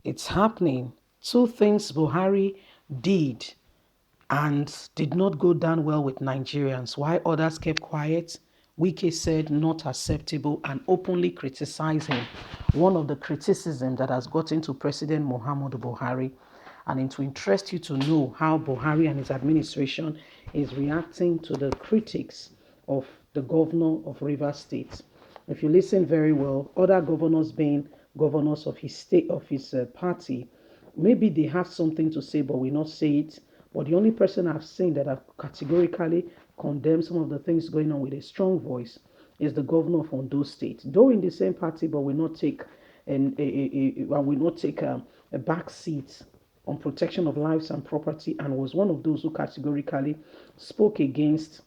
It's happening. Two things Buhari did and did not go down well with Nigerians. Why others kept quiet? Wike said not acceptable and openly criticized him. One of the criticism that has gotten to President Muhammadu Buhari, and it will interest you to know how Buhari and his administration is reacting to the critics of the governor of Rivers State. If you listen very well, other governors being governors of his state, of his party, maybe they have something to say, but will not say it. But the only person I've seen that have categorically condemned some of the things going on with a strong voice is the governor of Ondo State. Though in the same party, but will not take a back seat on protection of lives and property, and was one of those who categorically spoke against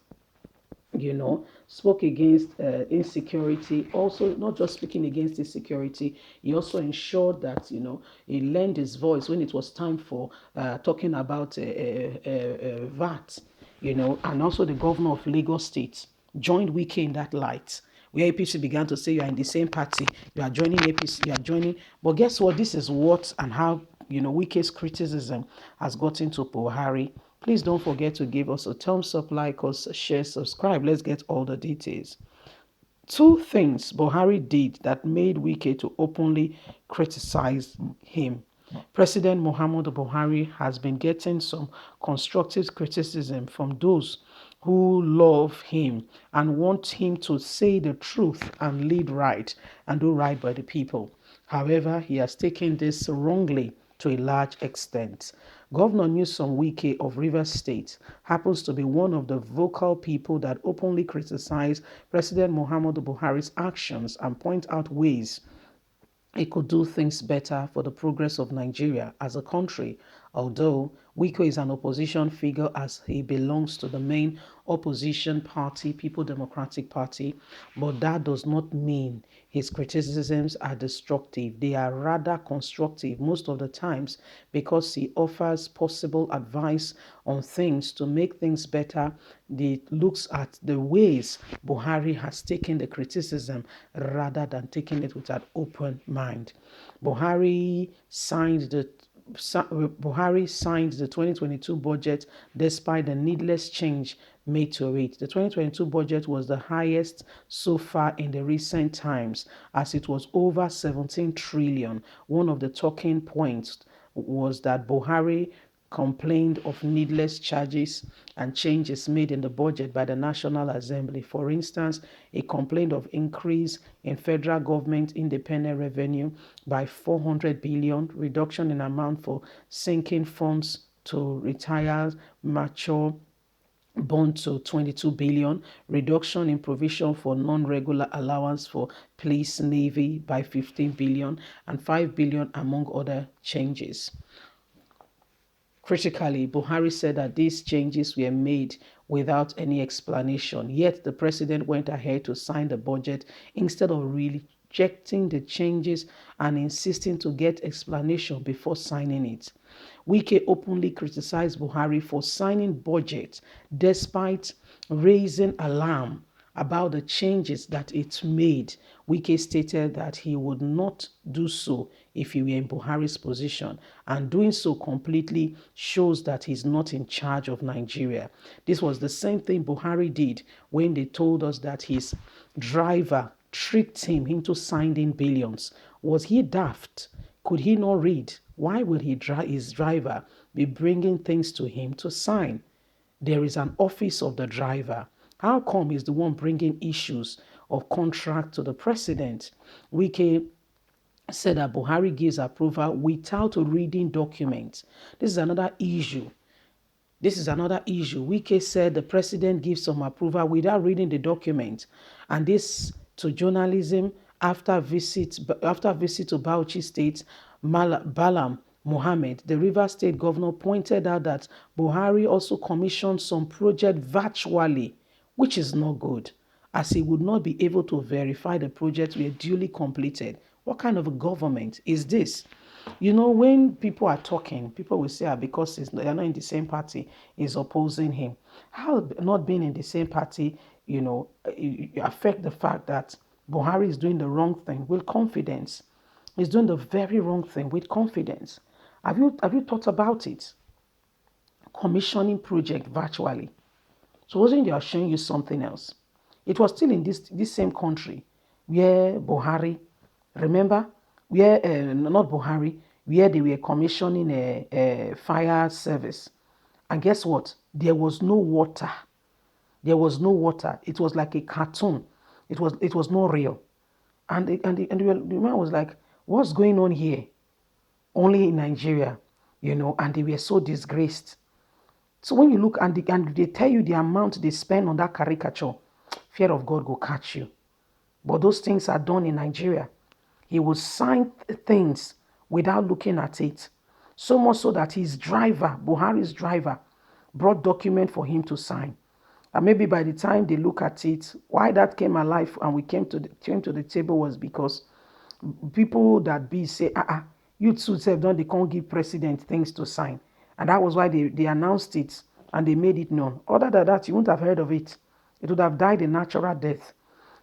spoke against insecurity. Also, not just speaking against insecurity, he also ensured that, he lent his voice when it was time for talking about VAT, and also the governor of Lagos State joined Wike in that light. Where APC began to say you are in the same party, you are joining APC, you are joining. But guess what? This is what and how, Wike's criticism has gotten to Buhari. Please don't forget to give us a thumbs up, like us, share, subscribe. Let's get all the details. Two things Buhari did that made Wike to openly criticize him. President Muhammadu Buhari has been getting some constructive criticism from those who love him and want him to say the truth and lead right and do right by the people. However, he has taken this wrongly to a large extent. Governor Newsom Wike of Rivers State happens to be one of the vocal people that openly criticize President Muhammadu Buhari's actions and point out ways he could do things better for the progress of Nigeria as a country. Although Wike is an opposition figure as he belongs to the main opposition party, People Democratic Party, but that does not mean his criticisms are destructive. They are rather constructive most of the times because he offers possible advice on things to make things better. He looks at the ways Buhari has taken the criticism rather than taking it with an open mind. Buhari signed the 2022 budget despite the needless change made to it. The 2022 budget was the highest so far in the recent times, as it was over 17 trillion. One of the talking points was that Buhari complained of needless charges and changes made in the budget by the National Assembly. For instance, he complained of increase in federal government independent revenue by 400 billion, reduction in amount for sinking funds to retire mature bond to 22 billion, reduction in provision for non-regular allowance for police navy by 15 billion, and 5 billion among other changes. Critically, Buhari said that these changes were made without any explanation, yet the president went ahead to sign the budget instead of rejecting the changes and insisting to get explanation before signing it. Wike openly criticized Buhari for signing budget despite raising alarm about the changes that it made. Wike stated that he would not do so if he were in Buhari's position, and doing so completely shows that he's not in charge of Nigeria. This was the same thing Buhari did when they told us that his driver tricked him into signing billions. Was he daft? Could he not read? Why will his driver be bringing things to him to sign? There is an office of the driver. How come he's the one bringing issues of contract to the president? Wike said that Buhari gives approval without reading documents. This is another issue. Wike said the president gives some approval without reading the document. And this to journalism after visit to Bauchi State, Balam Mohammed, the Rivers State governor, pointed out that Buhari also commissioned some project virtually, which is not good, as he would not be able to verify the projects were duly completed. What kind of a government is this? When people are talking, people will say, because they're not in the same party, is opposing him. How not being in the same party, affect the fact that Buhari is doing the wrong thing with confidence? He's doing the very wrong thing with confidence. Have you thought about it? Commissioning project virtually. So wasn't they are showing you something else? It was still in this same country where Buhari, remember, where not Buhari, where they were commissioning a fire service, and guess what? There was no water. There was no water. It was like a cartoon. It was not real. And the man was like, "What's going on here? Only in Nigeria, And they were so disgraced. So when you look and they tell you the amount they spend on that caricature, fear of God will catch you. But those things are done in Nigeria. He will sign things without looking at it. So much so that his driver, Buhari's driver, brought document for him to sign. And maybe by the time they look at it, why that came alive and we came to the table was because people that be say, you two self don't they can't give president things to sign. And that was why they announced it and they made it known. Other than that, you wouldn't have heard of it. It would have died a natural death.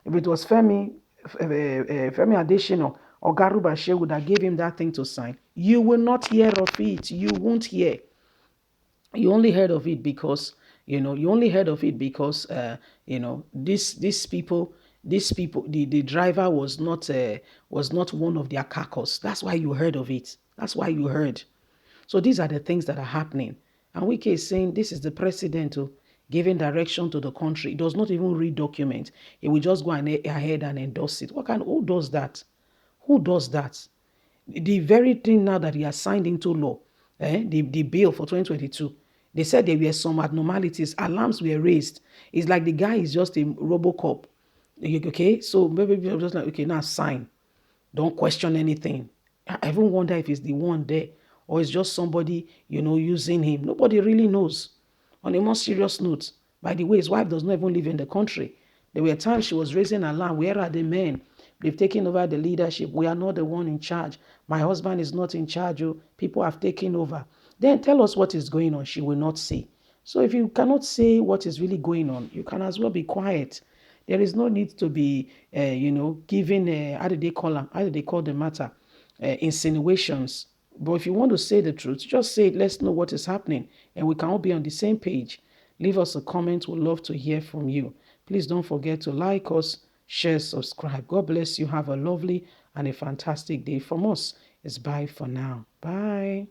If it was Femi Adesina or Garuba Shehu would have gave him that thing to sign, you will not hear of it. You won't hear. You only heard of it because these people, the driver was not one of their carcass. That's why you heard of it. That's why you heard. So these are the things that are happening. And Wike is saying this is the president giving direction to the country. He does not even read document. He will just go ahead and endorse it. Who does that? Who does that? The very thing now that he has signed into law, the bill for 2022, they said there were some abnormalities. Alarms were raised. It's like the guy is just a Robocop. Okay, so maybe I'm just like, okay, now sign. Don't question anything. I even wonder if it's the one there or it's just somebody, using him. Nobody really knows. On a more serious note, by the way, his wife does not even live in the country. There were times she was raising alarm. Where are the men? They've taken over the leadership. We are not the one in charge. My husband is not in charge. Oh. People have taken over. Then tell us what is going on. She will not say. So if you cannot say what is really going on, you can as well be quiet. There is no need to be, giving, how do they call them? How do they call the matter? Insinuations. But if you want to say the truth, just say it. Let's know what is happening. And we can all be on the same page. Leave us a comment. We'd love to hear from you. Please don't forget to like us, share, subscribe. God bless you. Have a lovely and a fantastic day. From us, it's bye for now. Bye.